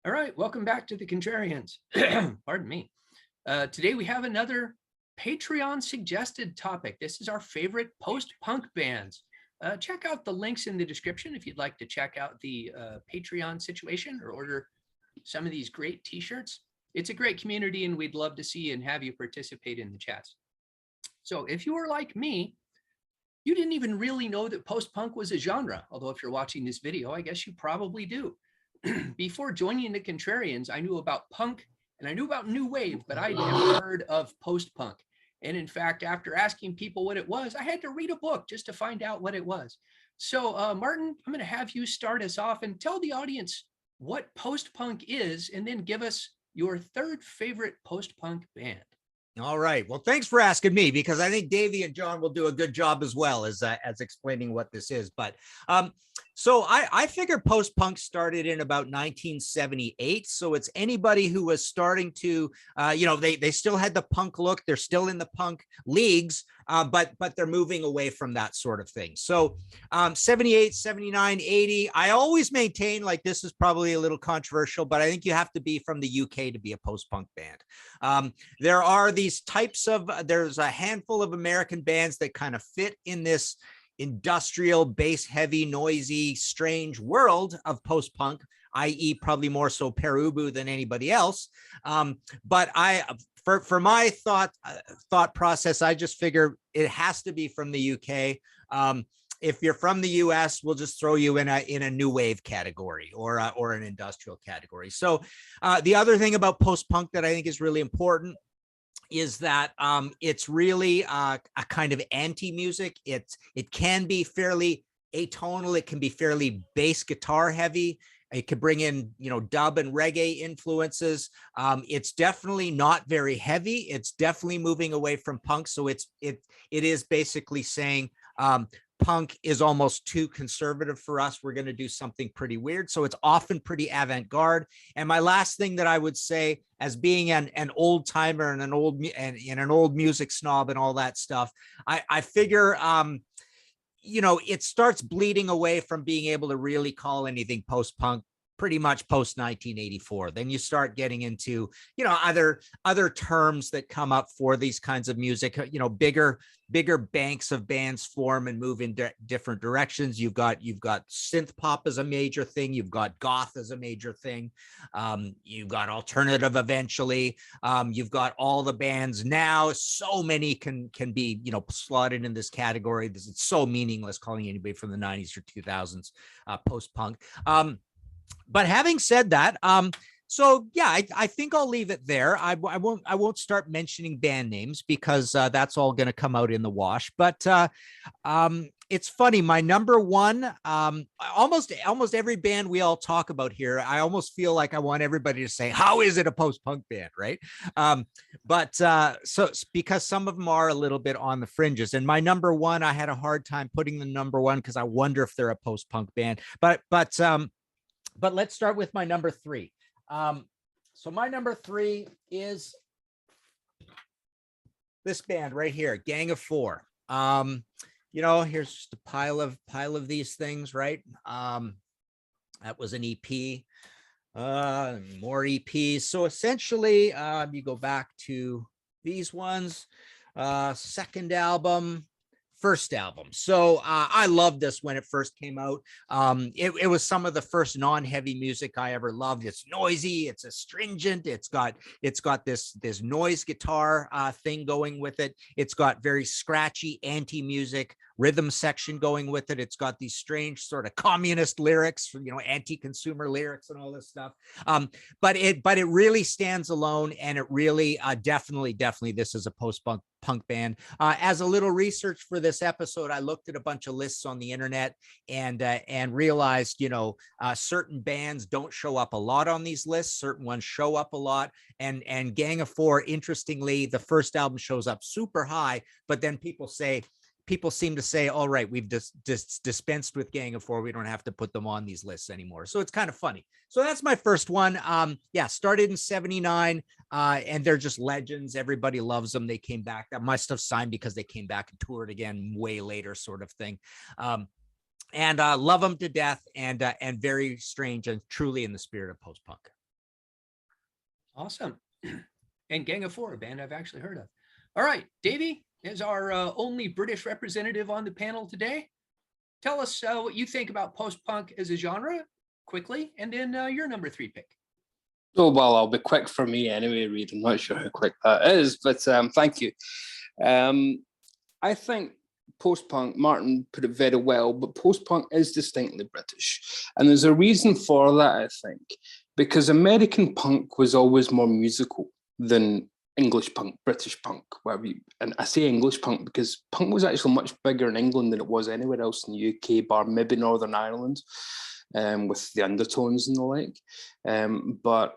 All right, welcome back to the Contrarians. Pardon me. Today we have another Patreon suggested topic. This is our favorite post-punk bands. Check out the links in the description if you'd like to check out the Patreon situation or order some of these great t-shirts. It's a great community and we'd love to see and have you participate in the chats. So if you were like me, you didn't even really know that post-punk was a genre, although if you're watching this video, I guess you probably do. Before joining the Contrarians, I knew about punk and I knew about new wave, but I'd never heard of post-punk. And in fact, after asking people what it was, I had to read a book just to find out what it was. So Martin, I'm going to have you start us off and tell the audience what post-punk is, and then give us your third favorite post-punk band. All right. Well, thanks for asking me, because I think Davy and John will do a good job as well as explaining what this is. But so I figure post-punk started in about 1978. So it's anybody who was starting to, they still had the punk look. They're still in the punk leagues, but they're moving away from that sort of thing. So 78, 79, 80, I always maintain, like, this is probably a little controversial, but I think you have to be from the UK to be a post-punk band. There are these types of, there's a handful of American bands that kind of fit in this industrial, bass heavy, noisy, strange world of post-punk, i.e. probably more so Perubu than anybody else. But for my thought process, I just figure it has to be from the UK. If you're from the US, we'll just throw you in a new wave category or an industrial category. So the other thing about post-punk that I think is really important is that it's really a kind of anti-music. It can be fairly atonal. It can be fairly bass guitar heavy. It could bring in, dub and reggae influences. It's definitely not very heavy. It's definitely moving away from punk. So it is basically saying punk is almost too conservative for us. We're going to do something pretty weird. So it's often pretty avant-garde. And my last thing that I would say, as being an old timer and an old music snob and all that stuff, I figure, it starts bleeding away from being able to really call anything post-punk pretty much post 1984. Then you start getting into, other terms that come up for these kinds of music. Bigger banks of bands form and move in different directions. You've got synth pop as a major thing. You've got goth as a major thing. You've got alternative eventually. You've got all the bands now. So many can be, slotted in this category. It's so meaningless calling anybody from the 90s or 2000s post-punk. But having said that, so yeah, I think I'll leave it there. I won't start mentioning band names because that's all going to come out in the wash. But it's funny. My number one, almost every band we all talk about here, I almost feel like I want everybody to say, "How is it a post-punk band?" Right? So because some of them are a little bit on the fringes, and my number one, I had a hard time putting the number one because I wonder if they're a post-punk band. But let's start with my number three. So my number three is this band right here, Gang of Four. Here's just a pile of these things, right? That was an EP, more EPs. So essentially, you go back to these ones, second album, first album. So I loved this when it first came out. It was some of the first non-heavy music I ever loved. It's noisy, it's astringent, it's got this noise guitar thing going with it. It's got very scratchy anti-music rhythm section going with it. It's got these strange sort of communist lyrics, anti-consumer lyrics and all this stuff. But it really stands alone, and it really definitely this is a post-punk band. As a little research for this episode, I looked at a bunch of lists on the internet and realized, certain bands don't show up a lot on these lists. Certain ones show up a lot. And Gang of Four, interestingly, the first album shows up super high, but then people seem to say, all right, we've dispensed with Gang of Four. We don't have to put them on these lists anymore. So it's kind of funny. So that's my first one. Started in 79 and they're just legends. Everybody loves them. They came back. That must have signed because they came back and toured again way later, sort of thing. and love them to death, and very strange and truly in the spirit of post-punk. Awesome. And Gang of Four, a band I've actually heard of. All right, Davy is our only British representative on the panel today. Tell us what you think about post-punk as a genre, quickly, and then your number 3 pick. Oh, well, I'll be quick for me anyway, Reed. I'm not sure how quick that is, but thank you. I think post-punk, Martin put it very well, but post-punk is distinctly British. And there's a reason for that, I think, because American punk was always more musical than English punk, British punk, and I say English punk because punk was actually much bigger in England than it was anywhere else in the UK, bar maybe Northern Ireland, with the Undertones and the like. But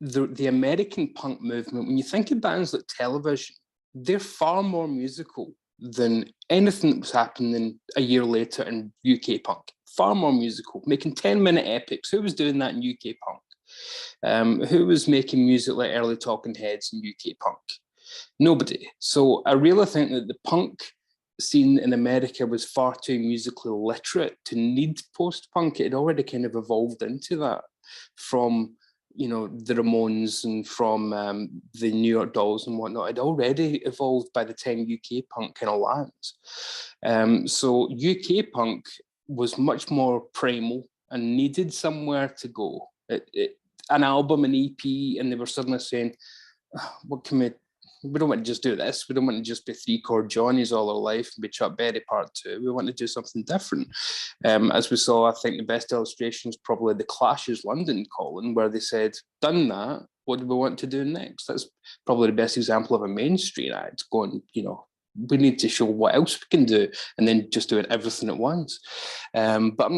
the American punk movement, when you think of bands like Television, they're far more musical than anything that was happening a year later in UK punk. Far more musical, making 10-minute epics. Who was doing that in UK punk? Who was making music like early Talking Heads in UK punk? Nobody. So I really think that the punk scene in America was far too musically literate to need post-punk. It had already kind of evolved into that from, you know, the Ramones and from the New York Dolls and whatnot. It already evolved by the time UK punk kind of lands. So UK punk was much more primal and needed somewhere to go. An album, an EP, and they were suddenly saying, what can we don't want to just do this. We don't want to just be 3-chord Johnnies all our life and be Chuck Berry Part 2. We want to do something different. As we saw, I think the best illustration is probably the Clash's London Calling, where they said, done that, what do we want to do next? That's probably the best example of a mainstream act going, you know, we need to show what else we can do, and then just doing everything at once. But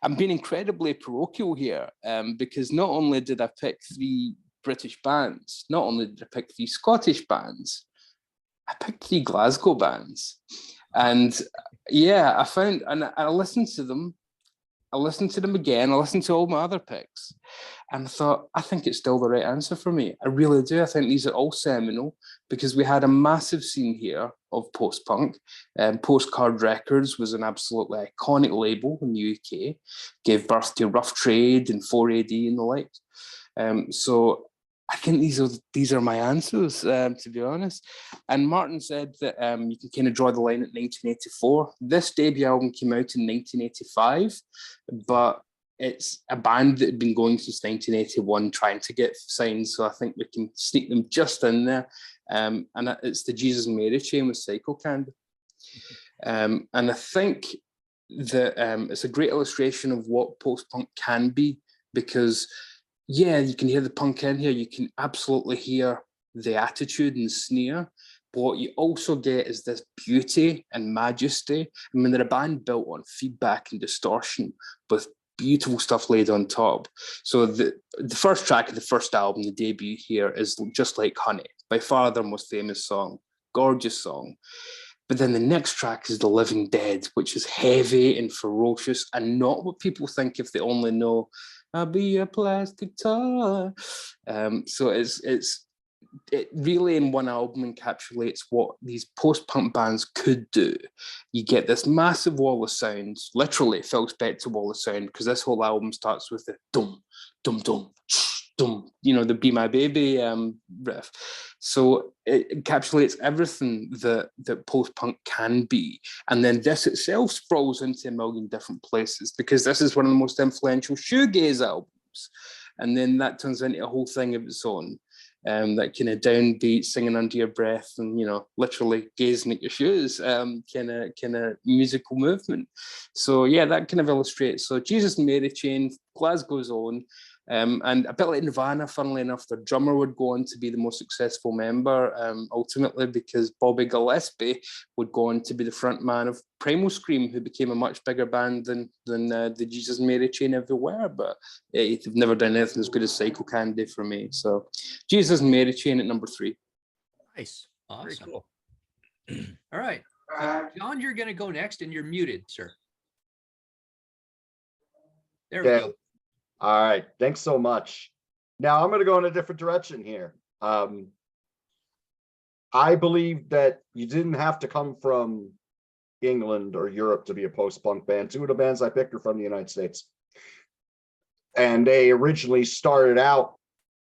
I'm being incredibly parochial here, because not only did I pick 3 British bands, not only did I pick 3 Scottish bands, I picked 3 Glasgow bands. And yeah, I found, and I listened to them, again, I listened to all my other picks, and I thought, I think it's still the right answer for me. I really do. I think these are all seminal, because we had a massive scene here of post-punk. Postcard Records was an absolutely iconic label in the UK, gave birth to Rough Trade and 4AD and the like. So I think these are my answers, to be honest. And Martin said that you can kind of draw the line at 1984. This debut album came out in 1985, but it's a band that had been going since 1981 trying to get signed, so I think we can sneak them just in there. And it's the Jesus and Mary Chain with Psycho Candy. And I think that it's a great illustration of what post-punk can be, because yeah, you can hear the punk in here. You can absolutely hear the attitude and sneer. But what you also get is this beauty and majesty. I mean, they're a band built on feedback and distortion with beautiful stuff laid on top. So the first track of the first album, the debut here, is Just Like Honey, by far their most famous song. Gorgeous song. But then the next track is The Living Dead, which is heavy and ferocious and not what people think if they only know I'll be a plastic toy. So it really in one album encapsulates what these post-punk bands could do. You get this massive wall of sounds, literally Phil Spector wall of sound, because this whole album starts with the dum, dum, dum, dum, you know, the Be My Baby riff. So it encapsulates everything that post-punk can be. And then this itself sprawls into a million different places, because this is one of the most influential shoegaze albums. And then that turns into a whole thing of its own. That kind of downbeat, singing under your breath, and you know, literally gazing at your shoes, kind of musical movement. So yeah, that kind of illustrates. So Jesus and Mary Chain, Glasgow's own, and a bit like Nirvana, funnily enough, the drummer would go on to be the most successful member, ultimately, because Bobby Gillespie would go on to be the front man of Primal Scream, who became a much bigger band than the Jesus and Mary Chain ever were. But they've never done anything as good as Psycho Candy for me. So Jesus and Mary Chain at number 3. Nice. Awesome. Very cool. All right. John, you're going to go next, and you're muted, sir. There we go. All right, thanks so much. Now I'm going to go in a different direction here. I believe that you didn't have to come from England or Europe to be a post-punk band. Two of the bands I picked are from the United States. And they originally started out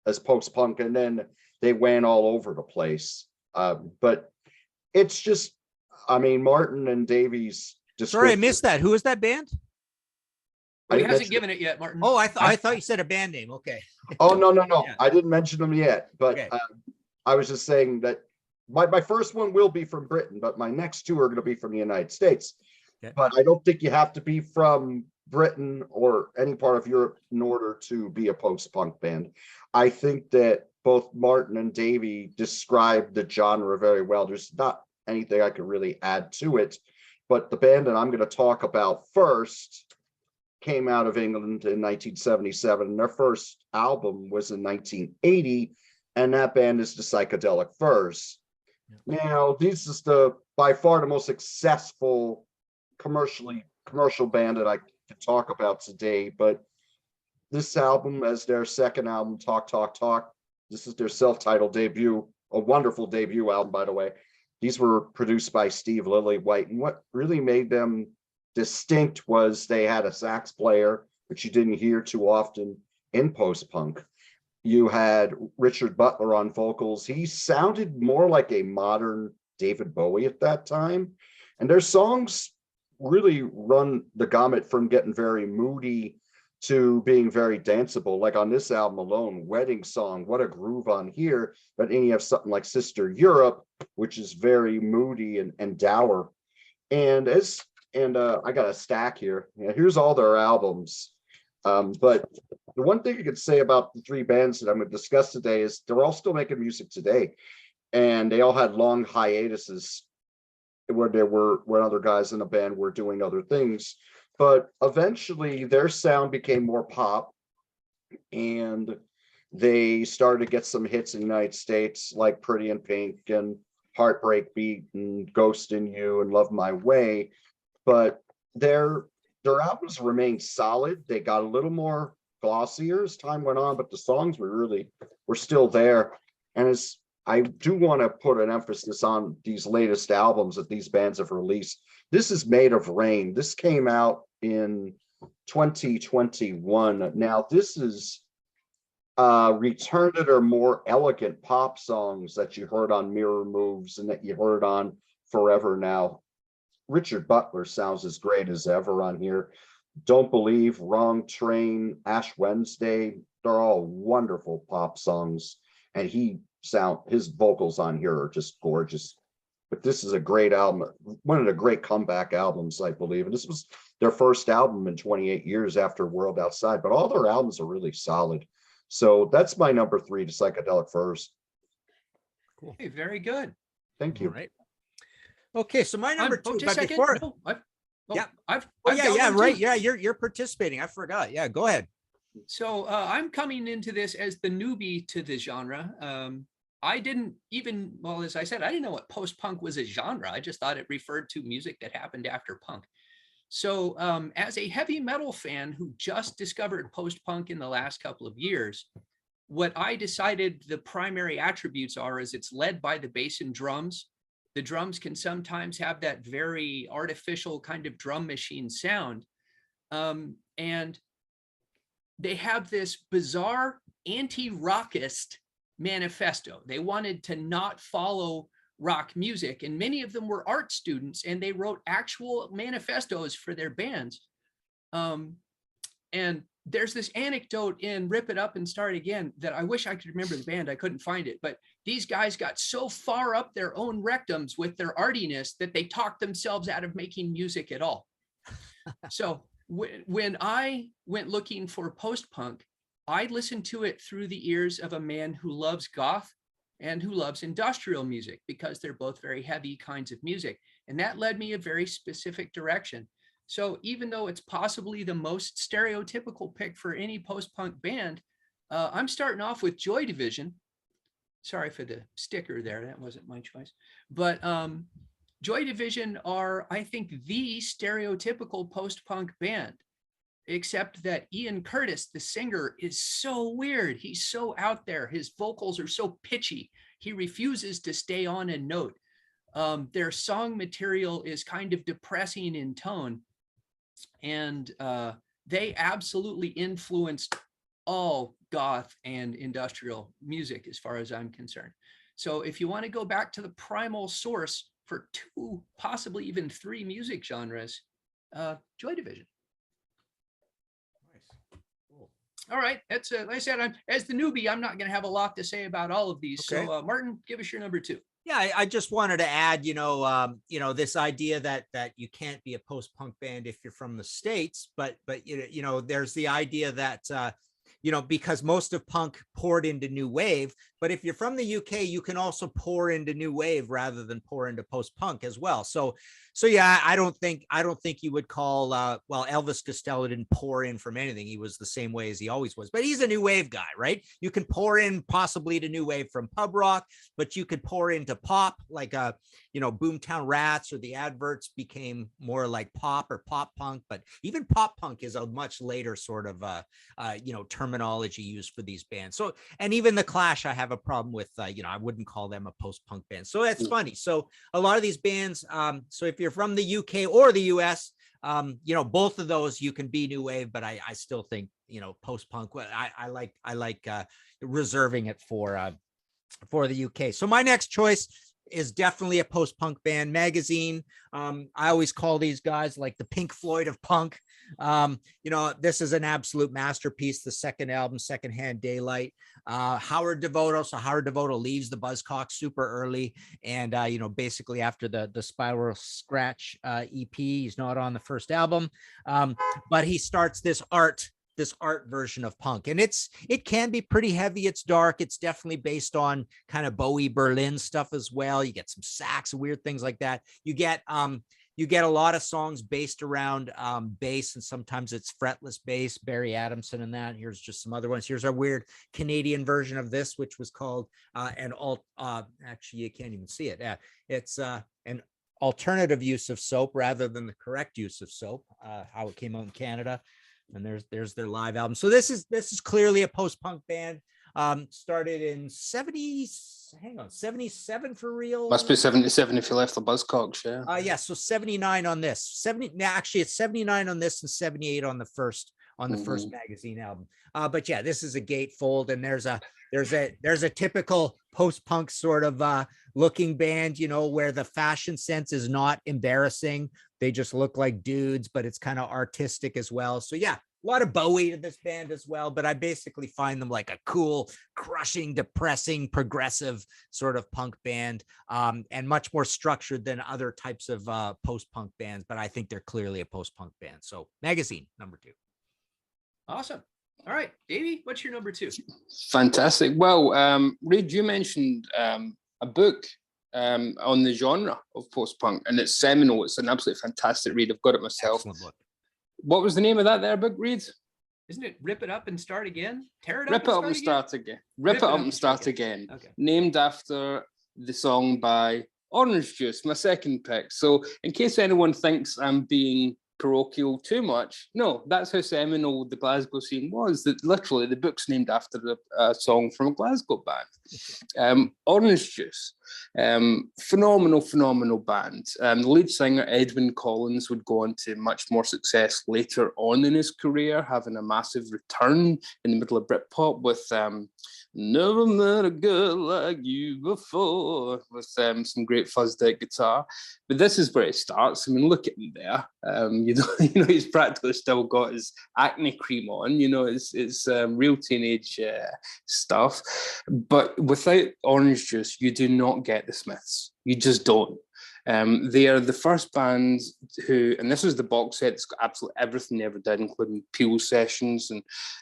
as post-punk, and then they went all over the place. But it's just, I mean, Martin and Davy's. Sorry, I missed that. Who is that band? He hasn't given it yet, Martin. Oh, I thought you said a band name. Okay. Oh, no. Yeah. I didn't mention them yet, but Okay. I was just saying that my first one will be from Britain, but my next two are going to be from the United States. Okay. But I don't think you have to be from Britain or any part of Europe in order to be a post-punk band. I think that both Martin and Davy described the genre very well. There's not anything I could really add to it, but the band that I'm going to talk about first came out of England in 1977, and their first album was in 1980, and that band is the Psychedelic Furs. Now, this is by far the most successful commercial band that I can talk about today, but this album, as their second album, Talk, Talk, Talk, this is their self-titled debut, a wonderful debut album, by the way. These were produced by Steve Lillywhite, and what really made them distinct was they had a sax player, which you didn't hear too often in post-punk. You had Richard Butler on vocals. He sounded more like a modern David Bowie at that time. And their songs really run the gamut from getting very moody to being very danceable. Like on this album alone, Wedding Song, what a groove on here. But then you have something like Sister Europe, which is very moody and dour. And I got a stack here. Here's all their albums. But the one thing I could say about the three bands that I'm going to discuss today is they're all still making music today. And they all had long hiatuses where other guys in the band were doing other things. But eventually their sound became more pop, and they started to get some hits in the United States like Pretty in Pink and Heartbreak Beat and Ghost in You and Love My Way. But their albums remained solid. They got a little more glossier as time went on, but the songs were still there. And as I do want to put an emphasis on these latest albums that these bands have released. This is Made of Rain. This came out in 2021. Now, this is return to their more elegant pop songs that you heard on Mirror Moves and that you heard on Forever Now. Richard Butler sounds as great as ever on here. Don't Believe, Wrong Train, Ash Wednesday, they're all wonderful pop songs. And his vocals on here are just gorgeous. But this is a great album, one of the great comeback albums, I believe. And this was their first album in 28 years after World Outside, but all their albums are really solid. So that's my number 3, The Psychedelic Furs. Cool. Hey, very good. Thank you. All right. Okay, so my number 2, but before, you're participating. I forgot. Yeah, go ahead. So I'm coming into this as the newbie to the genre. I didn't even, well, as I said, I didn't know what post-punk was a genre. I just thought it referred to music that happened after punk. So as a heavy metal fan who just discovered post-punk in the last couple of years, what I decided the primary attributes are is it's led by the bass and drums. The drums can sometimes have that very artificial kind of drum machine sound. And they have this bizarre anti-rockist manifesto. They wanted to not follow rock music, and many of them were art students, and they wrote actual manifestos for their bands. And there's this anecdote in Rip It Up and Start Again that I wish I could remember the band. I couldn't find it, but these guys got so far up their own rectums with their artiness that they talked themselves out of making music at all. So when I went looking for post-punk, I listened to it through the ears of a man who loves goth and who loves industrial music, because they're both very heavy kinds of music. And that led me a very specific direction. So even though it's possibly the most stereotypical pick for any post-punk band, I'm starting off with Joy Division. Sorry for the sticker there, that wasn't my choice. But Joy Division are, I think, the stereotypical post-punk band, except that Ian Curtis, the singer, is so weird. He's so out there. His vocals are so pitchy. He refuses to stay on a note. Their song material is kind of depressing in tone, and they absolutely influenced all goth and industrial music as far as I'm concerned. So if you want to go back to the primal source for 2, possibly even 3 music genres, Joy Division. Nice. Cool. All right, that's like I said, as the newbie, I'm not going to have a lot to say about all of these. Okay. So Martin, give us your number 2. Yeah, I just wanted to add, this idea that you can't be a post-punk band if you're from the States, but there's the idea that because most of punk poured into new wave, but if you're from the UK, you can also pour into new wave rather than pour into post-punk as well. So yeah, I don't think you would call Elvis Costello didn't pour in from anything. He was the same way as he always was, but he's a new wave guy, right? You can pour in possibly to new wave from pub rock, but you could pour into pop like Boomtown Rats, or the Adverts became more like pop or pop punk, but even pop punk is a much later sort of terminology used for these bands. So, and even the Clash, I have a problem with, I wouldn't call them a post-punk band. So that's funny. So a lot of these bands, so if you're from the UK or the US, both of those, you can be new wave, but I still think, post-punk, I like reserving it for the UK. So my next choice is definitely a post-punk band, Magazine. I always call these guys like the Pink Floyd of punk. This is an absolute masterpiece. The second album, Secondhand Daylight. Howard Devoto. So Howard Devoto leaves the Buzzcocks super early, and basically after the Spiral Scratch EP, he's not on the first album, but he starts this art version of punk, and it can be pretty heavy. It's dark. It's definitely based on kind of Bowie Berlin stuff as well. You get some sax, weird things like that. You get a lot of songs based around bass, and sometimes it's fretless bass, Barry Adamson and that. Here's just some other ones. Here's our weird Canadian version of this, which was called actually you can't even see it. Yeah, it's an alternative use of soap rather than the correct use of soap, how it came out in Canada. And there's their live album. So this is clearly a post-punk band. Started in 77 for real. Must be 77 if you left the Buzzcocks, yeah. Yeah, so 79 on this. Actually it's 79 on this and 78 on the first Magazine album. But yeah, this is a gatefold, and there's a typical post-punk sort of looking band, where the fashion sense is not embarrassing. They just look like dudes, but it's kind of artistic as well. So yeah, a lot of Bowie to this band as well, but I basically find them like a cool, crushing, depressing, progressive sort of punk band, and much more structured than other types of post-punk bands, but I think they're clearly a post-punk band. So Magazine, number 2. Awesome. All right, Davey, what's your number 2? Fantastic. Well, Reid, you mentioned a book on the genre of post-punk, and it's seminal. It's an absolutely fantastic read. I've got it myself. Excellent book. What was the name of that there book, Reid? Isn't it Rip It Up and Start Again? Tear It Up Rip It Up and Start Again. Rip It Up and Start Again. Okay. Named after the song by Orange Juice, my second pick. So in case anyone thinks I'm being parochial too much, no, that's how seminal the Glasgow scene was. That literally the book's named after a song from a Glasgow band. Orange Juice, phenomenal band. The lead singer Edwyn Collins would go on to much more success later on in his career, having a massive return in the middle of Britpop with Never Met a Girl Like You Before, with some great fuzz deck guitar. But this is where it starts. I mean, look at him there. He's practically still got his acne cream on. It's real teenage stuff. But without Orange Juice, you do not get the Smiths. You just don't. They are the first band who, and this was the box set that's got absolutely everything they ever did, including Peel sessions.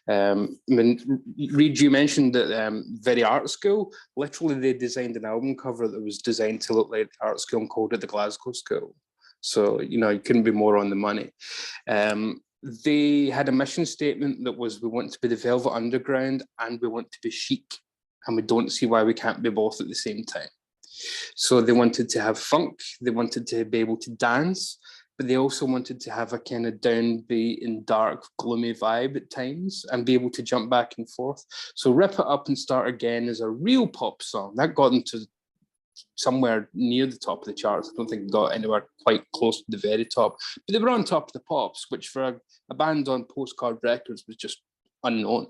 And Reid, you mentioned that very art school. Literally, they designed an album cover that was designed to look like art school and called it the Glasgow School. So, you couldn't be more on the money. They had a mission statement that was, we want to be the Velvet Underground and we want to be chic. And we don't see why we can't be both at the same time. So they wanted to have funk, they wanted to be able to dance, but they also wanted to have a kind of downbeat and dark, gloomy vibe at times and be able to jump back and forth. So Rip It Up and Start Again is a real pop song. That got them to somewhere near the top of the charts. I don't think they got anywhere quite close to the very top, but they were on top of the pops, which for a band on Postcard Records was just unknown.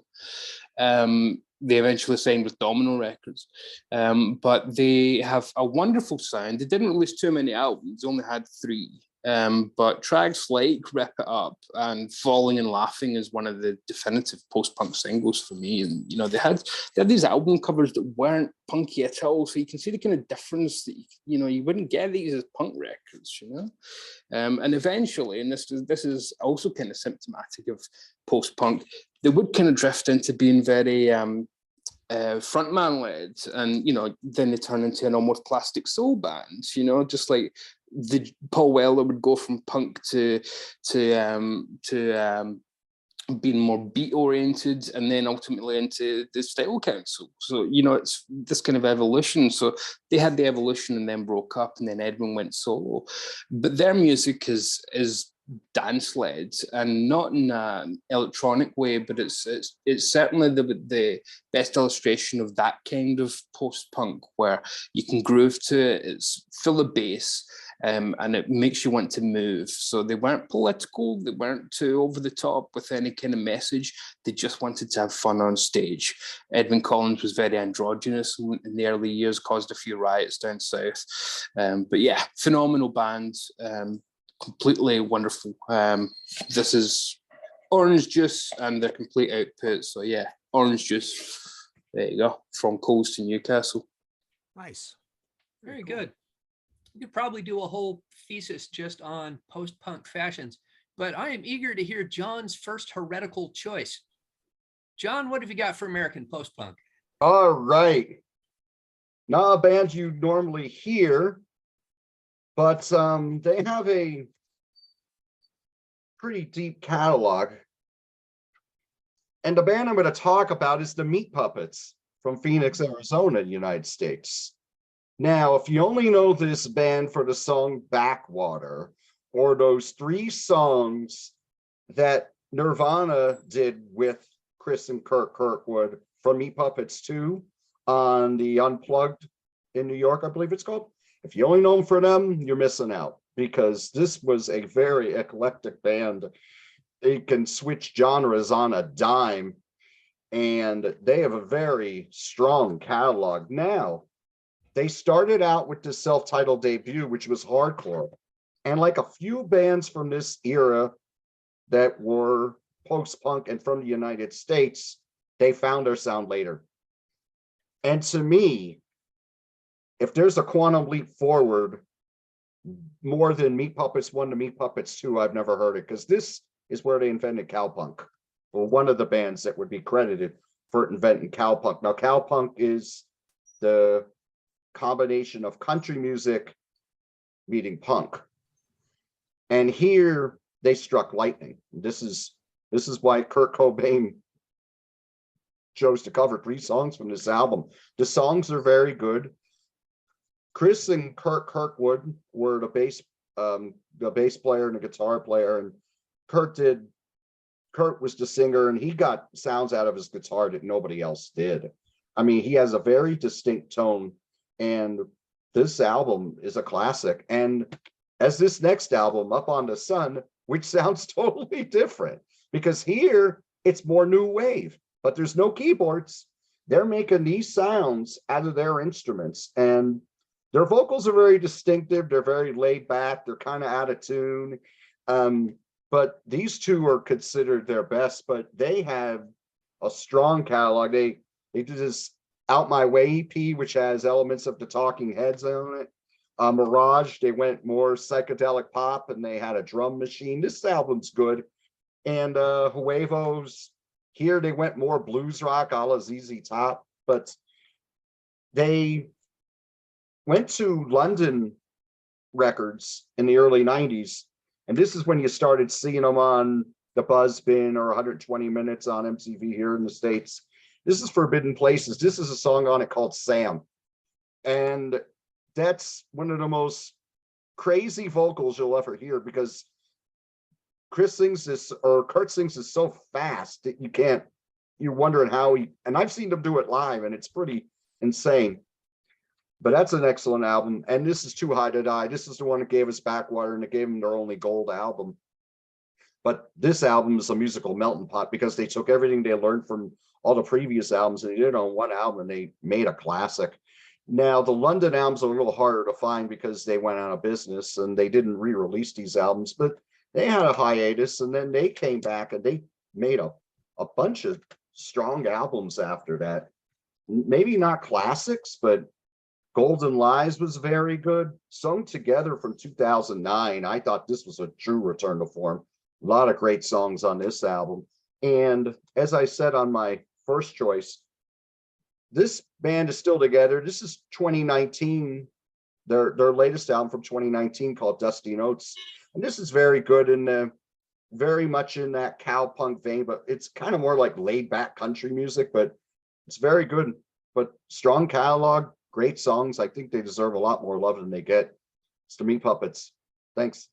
They eventually signed with Domino Records, but they have a wonderful sound. They didn't release too many albums; they only had 3. But tracks like Rip It Up and Falling and Laughing is one of the definitive post-punk singles for me. And, you know, they had these album covers that weren't punky at all. So you can see the kind of difference that, you wouldn't get these as punk records, and eventually, and this is also kind of symptomatic of post-punk, they would kind of drift into being very frontman led, and then they turn into an almost plastic soul band, just like the Paul Weller would go from punk to being more beat oriented, and then ultimately into the Style Council. So it's this kind of evolution. So they had the evolution and then broke up, and then Edwin went solo. But their music is dance led, and not in an electronic way, but it's certainly the best illustration of that kind of post punk where you can groove to it. It's full of bass. And it makes you want to move. So they weren't political, they weren't too over the top with any kind of message. They just wanted to have fun on stage. Edwyn Collins was very androgynous in the early years, caused a few riots down south. But yeah, phenomenal band, completely wonderful. This is Orange Juice and their complete output. So yeah, Orange Juice. There you go, from Coles to Newcastle. Nice. Very good. You could probably do a whole thesis just on post-punk fashions, but I am eager to hear John's first heretical choice. John, what have you got for American post-punk? All right. Not a band you normally hear, but they have a pretty deep catalog. And the band I'm going to talk about is the Meat Puppets from Phoenix, Arizona, United States. Now, if you only know this band for the song Backwater, or those 3 songs that Nirvana did with Chris and Kurt Kirkwood from Meat Puppets 2 on the Unplugged in New York, I believe it's called. If you only know them for them, you're missing out, because this was a very eclectic band. They can switch genres on a dime, and they have a very strong catalog. Now, they started out with the self-titled debut, which was hardcore. And like a few bands from this era that were post-punk and from the United States, they found their sound later. And to me, if there's a quantum leap forward, more than Meat Puppets 1 to Meat Puppets 2, I've never heard it, because this is where they invented cowpunk, or one of the bands that would be credited for inventing cowpunk. Now, cowpunk is the combination of country music meeting punk, and here they struck lightning. This is why Kurt Cobain chose to cover 3 songs from this album. The songs are very good. Chris and Kurt Kirkwood were the bass player and the guitar player, and Kurt was the singer, and he got sounds out of his guitar that nobody else did. I mean, he has a very distinct tone. And this album is a classic. And as this next album, Up on the Sun, which sounds totally different, because here it's more new wave, but there's no keyboards. They're making these sounds out of their instruments, and their vocals are very distinctive. They're very laid back. They're kind of out of tune. But these 2 are considered their best, but they have a strong catalog. They did this Out My Way EP, which has elements of the Talking Heads on it. Mirage, they went more psychedelic pop, and they had a drum machine. This album's good. And Huevos, here they went more blues rock, a la ZZ Top, but they went to London Records in the early 90s, and this is when you started seeing them on the Buzzbin or 120 Minutes on MTV here in the States. This is Forbidden Places. This is a song on it called Sam. And that's one of the most crazy vocals you'll ever hear, because Kurt sings this so fast that you're wondering how and I've seen them do it live, and it's pretty insane. But that's an excellent album. And this is Too High to Die. This is the one that gave us Backwater, and it gave them their only gold album. But this album is a musical melting pot because they took everything they learned from all the previous albums and they did it on one album and they made a classic. Now, the London albums are a little harder to find because they went out of business and they didn't re-release these albums, but they had a hiatus and then they came back and they made a bunch of strong albums after that. Maybe not classics, but Golden Lies was very good. Sung Together from 2009. I thought this was a true return to form. A lot of great songs on this album. And as I said on my first choice, this band is still together. This is 2019, their latest album from 2019 called Dusty Notes. And this is very good and very much in that cowpunk vein, but it's kind of more like laid back country music, but it's very good. But strong catalog, great songs. I think they deserve a lot more love than they get. It's the Meat Puppets. Thanks.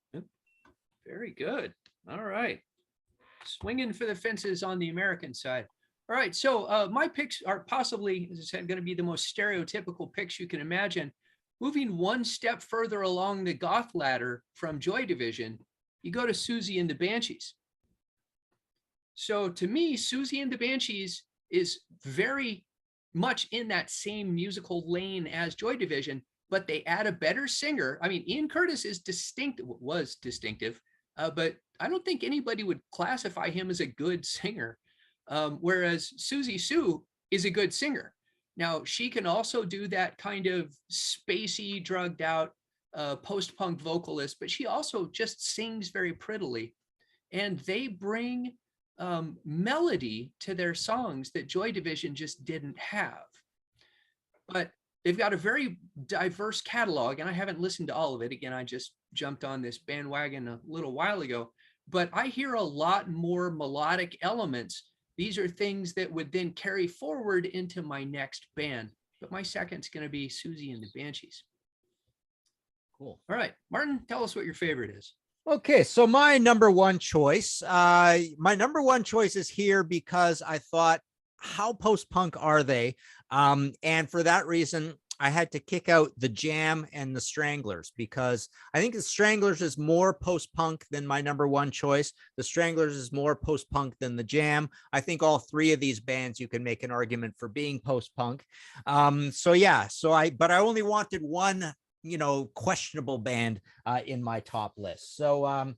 Very good. All right. Swinging for the fences on the American side. All right. So my picks are possibly, as I said, going to be the most stereotypical picks you can imagine. Moving one step further along the goth ladder from Joy Division, you go to Susie and the Banshees. So to me, Susie and the Banshees is very much in that same musical lane as Joy Division, but they add a better singer. I mean, Ian Curtis is was distinctive, but I don't think anybody would classify him as a good singer. Whereas Susie Sue is a good singer. Now, she can also do that kind of spacey, drugged out post-punk vocalist, but she also just sings very prettily. And they bring melody to their songs that Joy Division just didn't have. But they've got a very diverse catalog, and I haven't listened to all of it. Again, I just jumped on this bandwagon a little while ago, but I hear a lot more melodic elements. These are things that would then carry forward into my next band. But my second's going to be Susie and the Banshees. Cool. All right, Martin, tell us what your favorite is. Okay, so my number one choice is here because I thought, how post-punk are they? And for that reason, I had to kick out the Jam and the Stranglers because I think the Stranglers is more post-punk than my number one choice. The Stranglers is more post-punk than the Jam. I think all three of these bands, you can make an argument for being post-punk. But I only wanted one, questionable band in my top list. So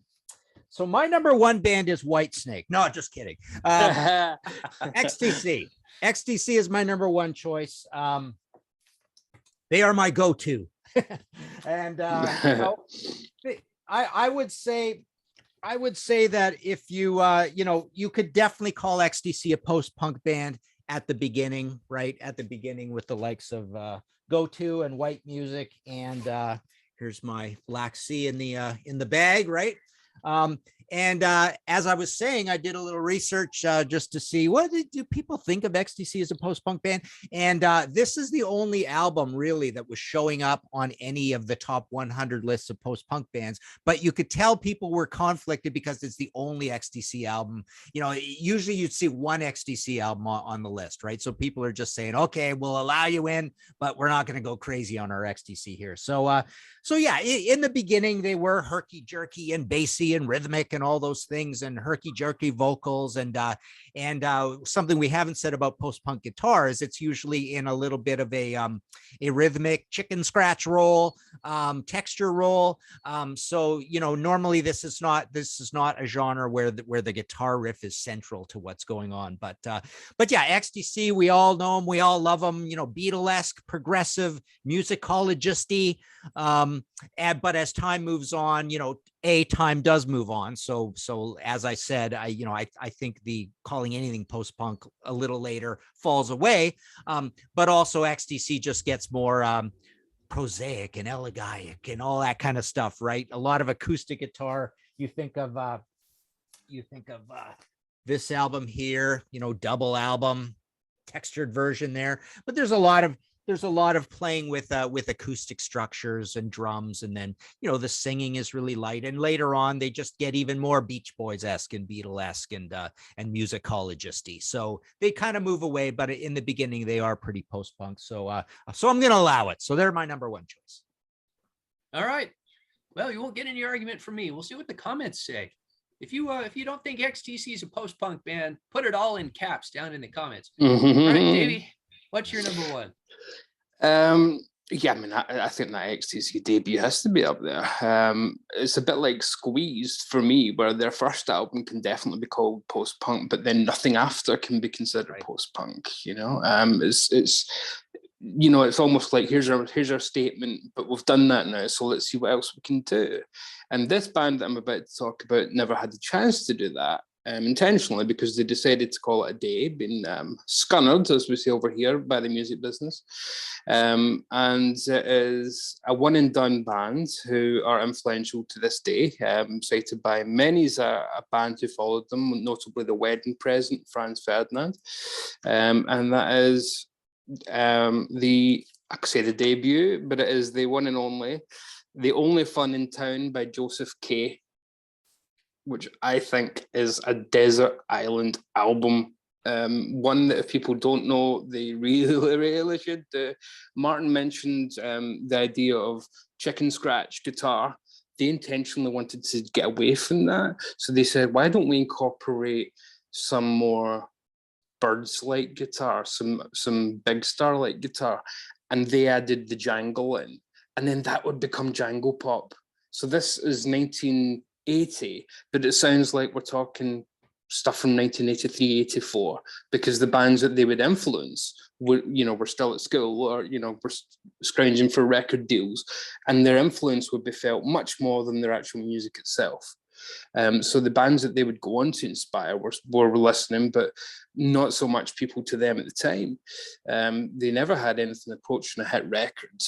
my number one band is Whitesnake. No, just kidding. XTC. XTC is my number one choice. They are my go-to. And I would say that if you could definitely call XTC a post-punk band at the beginning, right? At the beginning with the likes of Go-To and White Music, and here's my Black Sea in the bag, right? And as I was saying, I did a little research just to see what do people think of XTC as a post-punk band. And this is the only album really that was showing up on any of the top 100 lists of post-punk bands. But you could tell people were conflicted because it's the only XTC album. Usually you'd see one XTC album on the list, right? So people are just saying, okay, we'll allow you in, but we're not going to go crazy on our XTC here. So yeah, in the beginning, they were herky-jerky and bassy and rhythmic and all those things, and herky-jerky vocals, and something we haven't said about post-punk guitar is it's usually in a little bit of a rhythmic chicken scratch roll, texture roll. So normally this is not a genre where the guitar riff is central to what's going on. But yeah, XTC, we all know them, we all love them. Beatlesque, progressive, musicologist-y. But as time moves on, time does move on. So as I said, I think the calling anything post-punk a little later falls away. But also XTC just gets more prosaic and elegiac and all that kind of stuff, right? A lot of acoustic guitar. You think of this album here, double album, textured version there, but there's a lot of there's a lot of playing with acoustic structures and drums, and then the singing is really light. And later on, they just get even more Beach Boys-esque and Beatle-esque and musicologist-y. So they kind of move away, but in the beginning, they are pretty post-punk. So I'm going to allow it. So they're my number one choice. All right. Well, you won't get any argument from me. We'll see what the comments say. If you don't think XTC is a post-punk band, put it all in caps down in the comments. All right, Davey, what's your number one? Yeah, I mean, I think that XTC debut has to be up there. It's a bit like Squeezed for me, where their first album can definitely be called post-punk, but then nothing after can be considered post-punk. It's almost like here's our statement, but we've done that now, so let's see what else we can do. And this band that I'm about to talk about never had the chance to do that. Intentionally, because they decided to call it a day, being scunnered, as we say over here, by the music business. And it is a one and done band who are influential to this day, cited by many as a band who followed them, notably the wedding present, Franz Ferdinand. And that is I could say the debut, but it is the one and only, The Only Fun in Town by Joseph K., which I think is a desert island album. One that if people don't know, they really should. Martin mentioned the idea of chicken scratch guitar. They intentionally wanted to get away from that. So they said, why don't we incorporate some more Birds-like guitar, some Big Star-like guitar? And they added the jangle in. And then that would become jangle pop. So this is 1980, but it sounds like we're talking stuff from 1983, 84, because the bands that they would influence were still at school, or were scrounging for record deals, and their influence would be felt much more than their actual music itself. So the bands that they would go on to inspire were listening, but not so much people to them at the time. They never had anything approaching a hit record.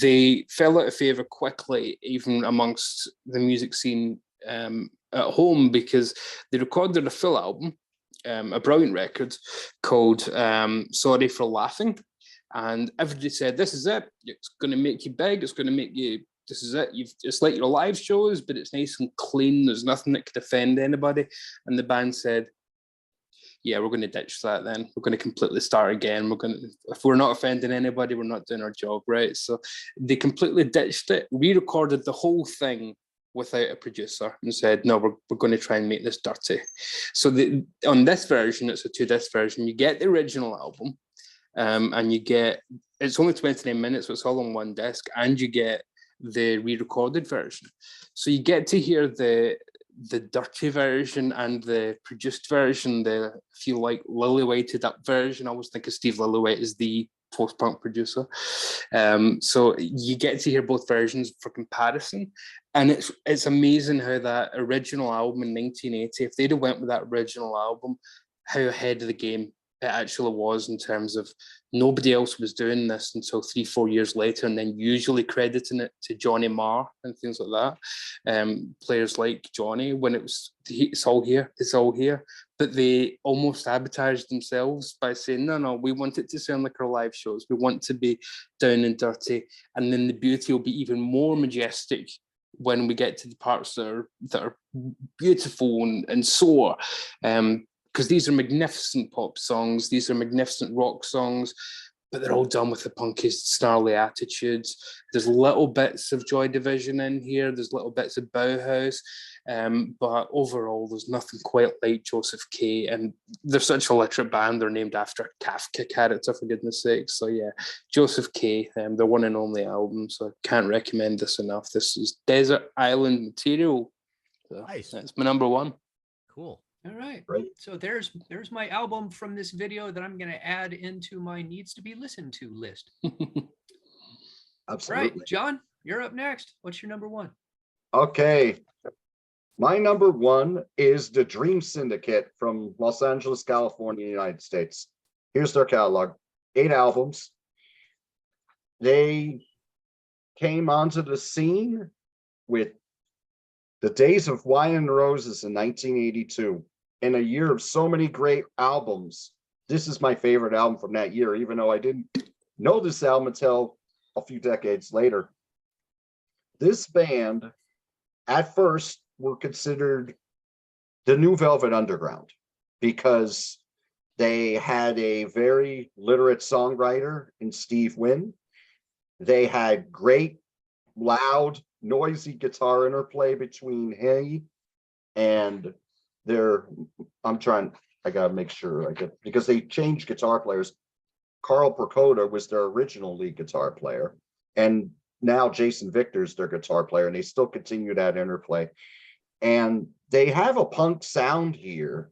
They fell out of favour quickly, even amongst the music scene at home, because they recorded a full album, a brilliant record called Sorry for Laughing. And everybody said, this is it. It's going to make you big. It's going to make you... This is it. It's like your live shows, but it's nice and clean. There's nothing that could offend anybody. And the band said, yeah, we're going to ditch that then. We're going to completely start again. If we're not offending anybody, we're not doing our job right. So they completely ditched it, re-recorded the whole thing without a producer, and said, no, we're going to try and make this dirty. So on this version, it's a 2-disc version. You get the original album, and it's only 29 minutes, so it's all on one disc, and you get the re-recorded version. So you get to hear the dirty version and the produced version, the, if you like, lily-whited up version. I always think of Steve Lillywhite as the post-punk producer. So you get to hear both versions for comparison. And it's amazing how that original album in 1980, if they'd have went with that original album, how ahead of the game it actually was, in terms of nobody else was doing this until 3-4 years later, and then usually crediting it to Johnny Marr and things like that. Players like Johnny, when it's all here. But they almost sabotaged themselves by saying, no, we want it to sound like our live shows. We want to be down and dirty. And then the beauty will be even more majestic when we get to the parts that are beautiful and soar. Because these are magnificent pop songs, these are magnificent rock songs, but they're all done with the punkiest, snarly attitudes. There's little bits of Joy Division in here, there's little bits of Bauhaus, but overall, there's nothing quite like Joseph K. And they're such a literate band, they're named after a Kafka character, for goodness sake. So yeah, Joseph K., their one and only album, so I can't recommend this enough. This is desert island material. So nice. That's my number one. Cool. All right. Great. So there's my album from this video that I'm going to add into my needs to be listened to list. Absolutely. All right, John, you're up next. What's your number one? Okay. My number one is the Dream Syndicate from Los Angeles, California, United States. Here's their catalog. 8 albums. They came onto the scene with The Days of Wine and Roses in 1982. In a year of so many great albums, this is my favorite album from that year, even though I didn't know this album until a few decades later. This band, at first, were considered the New Velvet Underground because they had a very literate songwriter in Steve Wynn. They had great, loud, noisy guitar interplay between he and their, I gotta make sure I get, because they changed guitar players. Carl Percoda was their original lead guitar player, and now Jason Victor's their guitar player, and they still continue that interplay. And they have a punk sound here,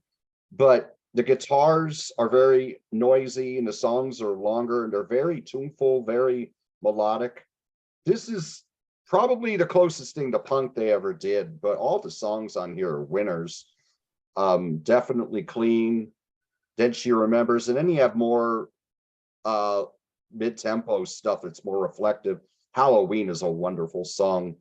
but the guitars are very noisy and the songs are longer and they're very tuneful, very melodic. This is probably the closest thing to punk they ever did, but all the songs on here are winners. Definitely Clean, Then She Remembers, and then you have more mid-tempo stuff that's more reflective. Halloween is a wonderful song.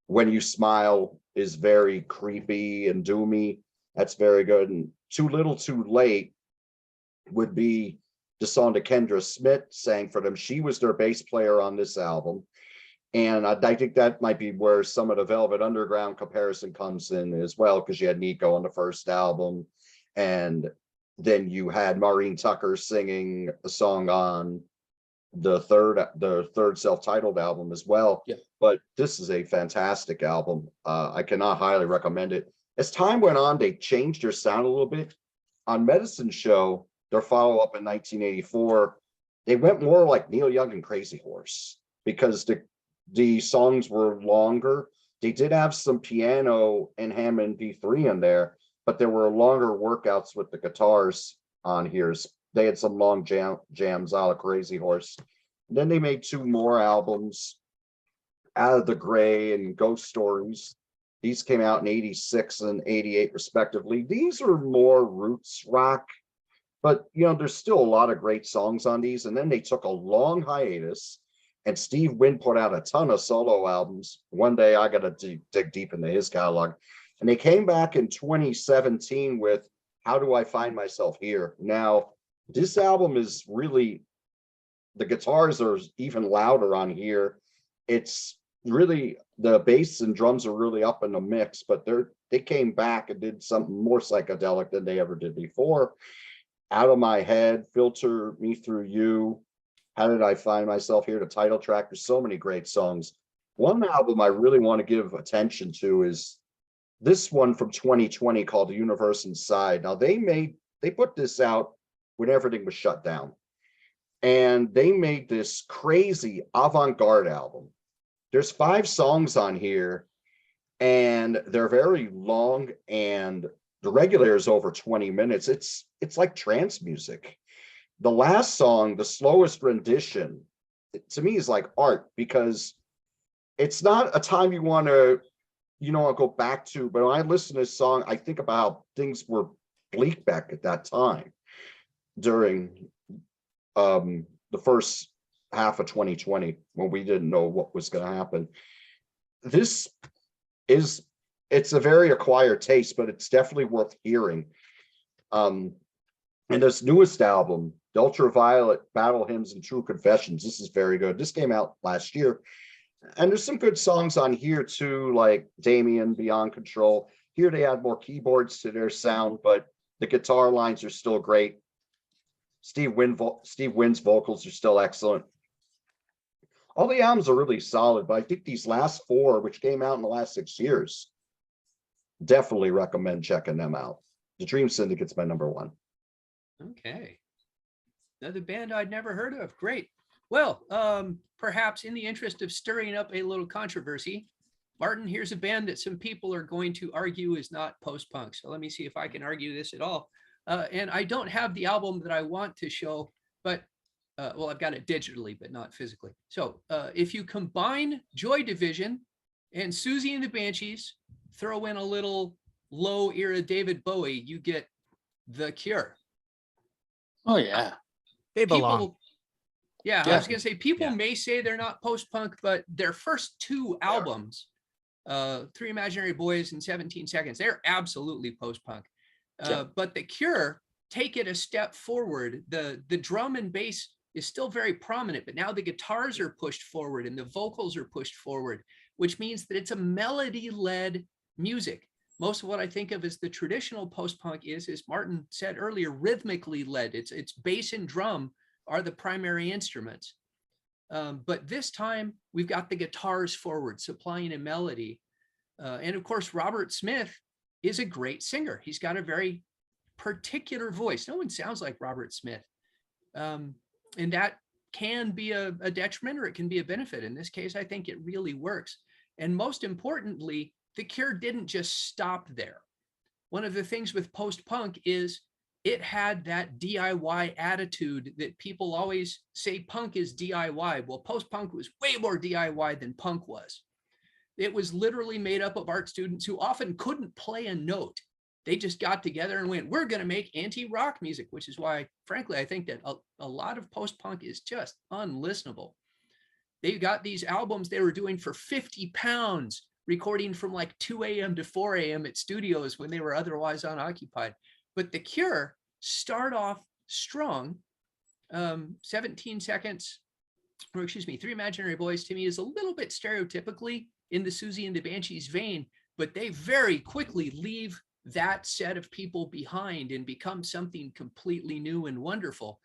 When You Smile is very creepy and doomy. That's very good. And Too Little Too Late would be the song that Kendra Smith sang for them. She was their bass player on this album. And I think that might be where some of the Velvet Underground comparison comes in as well, because you had Nico on the first album. And then you had Maureen Tucker singing a song on the third self-titled album as well. Yeah. But this is a fantastic album. I cannot highly recommend it. As time went on, they changed their sound a little bit. On Medicine Show, their follow-up in 1984, they went more like Neil Young and Crazy Horse because the songs were longer. They did have some piano and Hammond B3 in there, but there were longer workouts with the guitars on here. They had some long jams a la Crazy Horse. And then they made two more albums, Out of the Gray and Ghost Stories. These came out in 86 and 88 respectively. These are more roots rock, but there's still a lot of great songs on these. And then they took a long hiatus, and Steve Wynn put out a ton of solo albums. One day I got to dig deep into his catalog. And they came back in 2017 with How Do I Find Myself Here? Now, this album is really, the guitars are even louder on here. It's really, the bass and drums are really up in the mix, but they came back and did something more psychedelic than they ever did before. Out of My Head, Filter Me Through You, How Did I Find Myself Here, the title track. There's so many great songs. One album I really want to give attention to is this one from 2020 called The Universe Inside. Now they put this out when everything was shut down, and they made this crazy avant-garde album. There's 5 songs on here, and they're very long, and the regular is over 20 minutes. It's like trance music. The last song, the slowest rendition, to me is like art, because it's not a time you want to, go back to. But when I listen to this song, I think about how things were bleak back at that time during the first half of 2020, when we didn't know what was going to happen. It's a very acquired taste, but it's definitely worth hearing. And this newest album, The Ultraviolet Battle Hymns and True Confessions, this is very good. This came out last year. And there's some good songs on here too, like Damien, Beyond Control. Here they add more keyboards to their sound, but the guitar lines are still great. Steve Wynn's vocals are still excellent. All the albums are really solid, but I think these last 4, which came out in the last 6 years, definitely recommend checking them out. The Dream Syndicate's my number 1. Okay. Another band I'd never heard of. Great. Well, perhaps in the interest of stirring up a little controversy, Martin, here's a band that some people are going to argue is not post-punk. So let me see if I can argue this at all. And I don't have the album that I want to show, but well, I've got it digitally, but not physically. So if you combine Joy Division and Susie and the Banshees, throw in a little low era David Bowie, you get The Cure. Oh yeah, They belong. Yeah, I was gonna say people Yeah. may say they're not post-punk, but their first 2 albums, Three Imaginary Boys and 17 Seconds, they're absolutely post-punk. But The Cure take it a step forward. The drum and bass is still very prominent, but now the guitars are pushed forward and the vocals are pushed forward, which means that it's a melody-led music. Most of what I think of as the traditional post-punk is, as Martin said earlier, rhythmically led. It's bass and drum are the primary instruments. But this time we've got the guitars forward, supplying a melody. And of course, Robert Smith is a great singer. He's got a very particular voice. No one sounds like Robert Smith. And that can be a detriment or it can be a benefit. In this case, I think it really works. And most importantly, The Cure didn't just stop there. One of the things with post-punk is it had that DIY attitude that people always say punk is DIY. Well, post-punk was way more DIY than punk was. It was literally made up of art students who often couldn't play a note. They just got together and went, we're going to make anti-rock music, which is why, frankly, I think that a lot of post-punk is just unlistenable. They got these albums they were doing for 50 pounds, recording from like 2 a.m. to 4 a.m. at studios when they were otherwise unoccupied. But The Cure start off strong. 17 Seconds, or excuse me, Three Imaginary Boys to me is a little bit stereotypically in the Susie and the Banshees vein, but they very quickly leave that set of people behind and become something completely new and wonderful.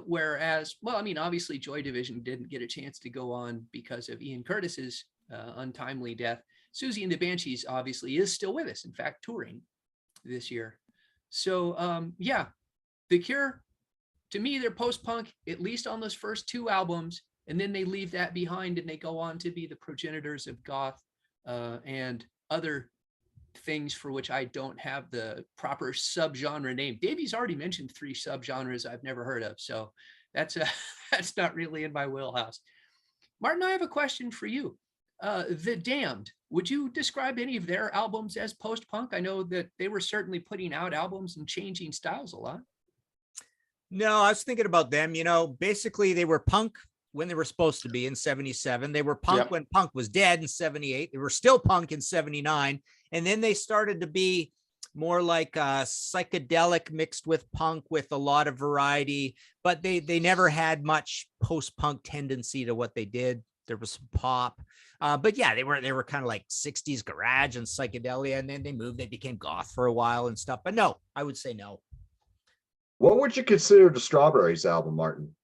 Whereas, well, I mean, obviously Joy Division didn't get a chance to go on because of Ian Curtis's untimely death. Susie and the Banshees obviously is still with us, in fact, touring this year. So yeah, The Cure, to me, they're post-punk, at least on those first 2 albums, and then they leave that behind and they go on to be the progenitors of goth and other things for which I don't have the proper subgenre name. Davy's already mentioned 3 subgenres I've never heard of, so that's not really in my wheelhouse. Martin, I have a question for you. The Damned, would you describe any of their albums as post-punk? I know that they were certainly putting out albums and changing styles a lot. No, I was thinking about them. You know, basically they were punk when they were supposed to be in 77. They were punk when punk was dead in 78. They were still punk in 79. And then they started to be more like psychedelic mixed with punk with a lot of variety, but they never had much post-punk tendency to what they did. There was some pop, but yeah, they were kind of like 60s garage and psychedelia, and then they became goth for a while and stuff. But no, I would say no. What would you consider the Strawberries album, Martin?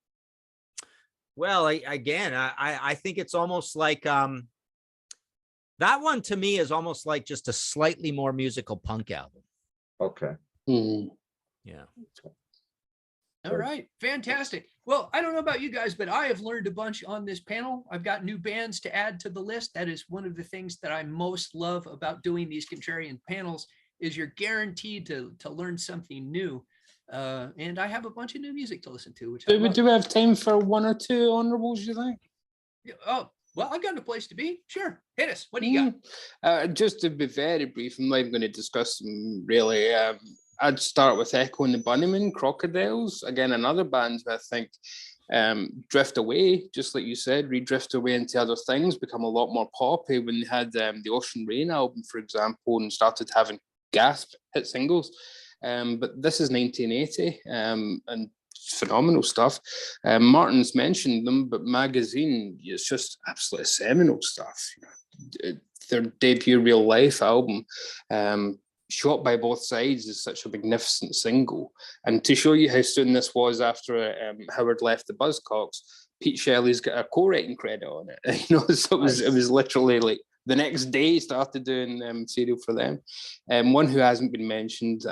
Well, I think it's almost like that one to me is almost like just a slightly more musical punk album. Okay. Yeah. All right, fantastic. Well, I don't know about you guys, but I have learned a bunch on this panel. I've got new bands to add to the list. That is one of the things that I most love about doing these contrarian panels is you're guaranteed to learn something new. And I have a bunch of new music to listen to. Which do we have time for 1 or 2 honorables, you think? Oh, well, I've got a place to be. Sure, hit us. What do you got? Just to be very brief, I'm not even going to discuss them really. I'd start with Echo and the Bunnymen, Crocodiles. Again, another band who I think drift away, just like you said, redrift away into other things, become a lot more poppy when they had the Ocean Rain album, for example, and started having gasp hit singles. But this is 1980 and phenomenal stuff. Martin's mentioned them, but Magazine is just absolutely seminal stuff. Their debut Real Life album, Shot by Both Sides, is such a magnificent single. And to show you how soon this was after Howard left the Buzzcocks, Pete Shelley's got a co-writing credit on it. So it was literally like the next day he started doing material for them. One who hasn't been mentioned,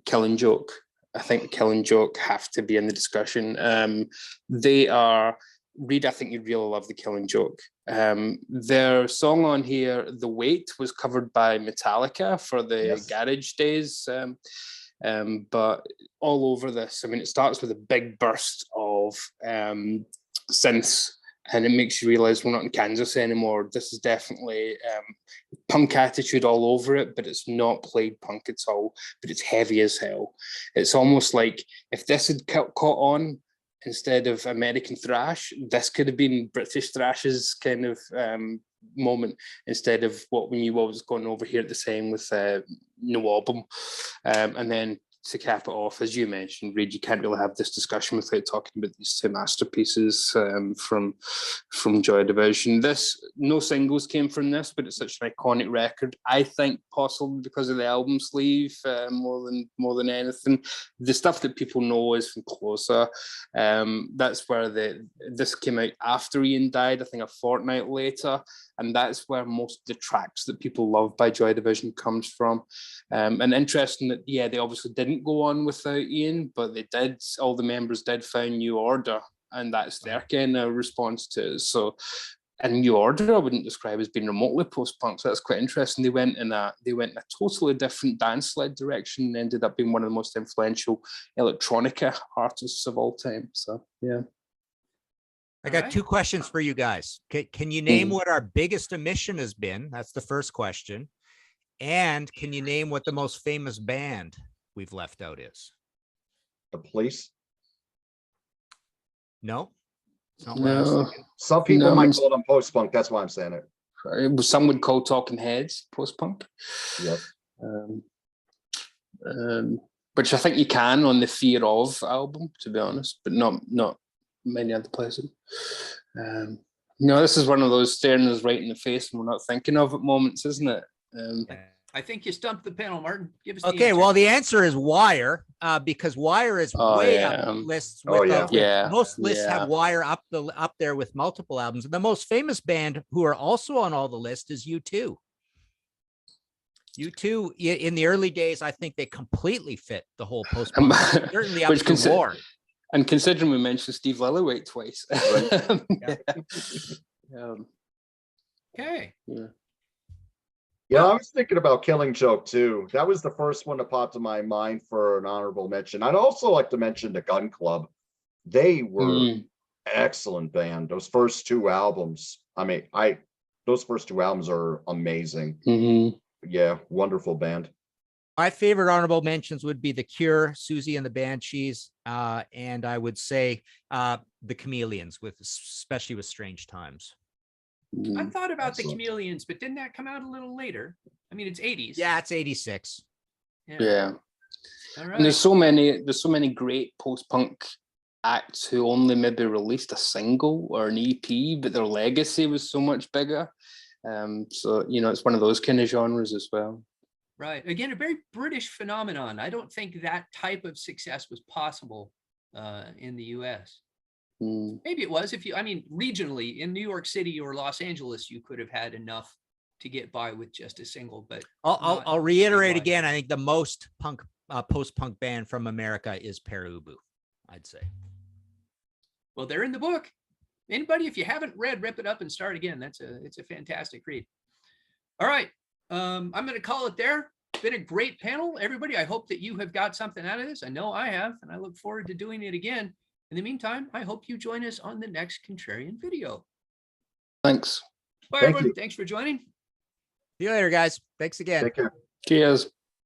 Killing Joke. I think Killing Joke have to be in the discussion. They are, Reed, I think you'd really love the Killing Joke. Their song on here, The Weight, was covered by Metallica for the Garage days. But all over this, I mean, it starts with a big burst of synths, and it makes you realize we're not in Kansas anymore. This is definitely punk attitude all over it, but it's not played punk at all, but it's heavy as hell. It's almost like if this had caught on instead of American thrash, this could have been British thrash's kind of moment instead of what we knew what was going over here at the same with No Album. And then to cap it off, as you mentioned, Reid, you can't really have this discussion without talking about these two masterpieces from Joy Division. No singles came from this, but it's such an iconic record. I think possibly because of the album sleeve more than anything. The stuff that people know is from Closer. That's where this came out after Ian died, I think a fortnight later, and that's where most of the tracks that people love by Joy Division comes from. And interesting that, yeah, they obviously didn't go on without Ian, but they did. All the members did found New Order, and that's their kind of response to it. So, and New Order, I wouldn't describe as being remotely post-punk. So that's quite interesting. They went in a totally different dance-led direction and ended up being one of the most influential electronica artists of all time. So, yeah. I got two questions for you guys. Can you name what our biggest emission has been? That's the first question. And can you name what the most famous band we've left out is? The Police. No. It's not No. Some people might call them post-punk. That's why I'm saying it. Some would call Talking Heads post-punk. Yes. Which I think you can on the Fear Of album, to be honest, but not many other places. This is one of those staring us right in the face and we're not thinking of at moments, isn't it? I think you stumped the panel, Martin. Give us okay. Well, the answer is Wire, because Wire is way up lists. Most lists have Wire up there with multiple albums. And the most famous band who are also on all the lists is U2. U2 in the early days, I think they completely fit the whole post-punk. Certainly up to War. And considering we mentioned Steve Lillywhite twice. Okay. Yeah, I was thinking about Killing Joke too. That was the first one that popped in my mind for an honorable mention. I'd also like to mention the Gun Club. They were excellent band. Those first two albums. Those first two albums are amazing. Yeah, wonderful band. My favorite honorable mentions would be The Cure, Susie and the Banshees, and I would say the Chameleons, especially with Strange Times. I thought about the Chameleons, but didn't that come out a little later? I mean, it's 80s. Yeah, it's 86. Yeah. All right. And there's so many great post-punk acts who only maybe released a single or an EP, but their legacy was so much bigger. So it's one of those kind of genres as well. Right. Again, a very British phenomenon. I don't think that type of success was possible in the US. Maybe it was regionally in New York City or Los Angeles, you could have had enough to get by with just a single, but I'll reiterate again. I think the most post-punk band from America is Pere Ubu, I'd say. Well, they're in the book. Anybody, if you haven't read Rip It Up and Start Again, it's a fantastic read. All right. I'm going to call it there. It's been a great panel, everybody. I hope that you have got something out of this. I know I have, and I look forward to doing it again. In the meantime, I hope you join us on the next Contrarian video. Thanks. Bye, everyone. Thanks for joining. See you later, guys. Thanks again. Take care. Cheers.